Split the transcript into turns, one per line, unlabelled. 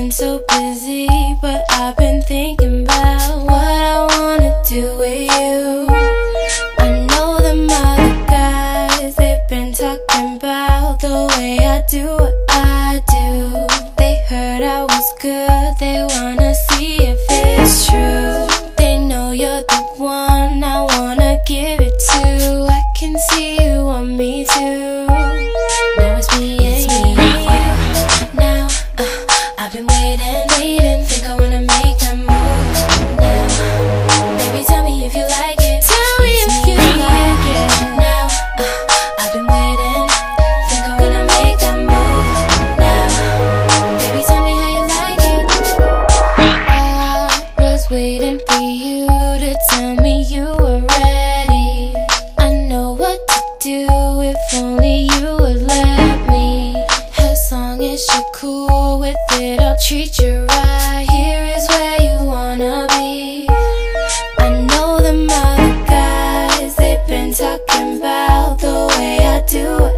been so busy, but I've been thinking about what I wanna do with you. I know them other guys, they've been talking about the way I do what I do. They heard I was good, they wanna see if it's true. They know you're the one I wanna give it to. I can see you want me too. Now it's me and you. Now I've been waiting, think I wanna make that move now. Baby, tell me if you like it. Tell me if you like it. Now I've been waiting, think I wanna make that move now. Baby, tell me how you like it. I was waiting for you to tell me you were ready. I know what to do if only you would let me. As long as you're cool with it, I'll treat you right. Here is where you wanna be. I know them other guys, they've been talking about the way I do it.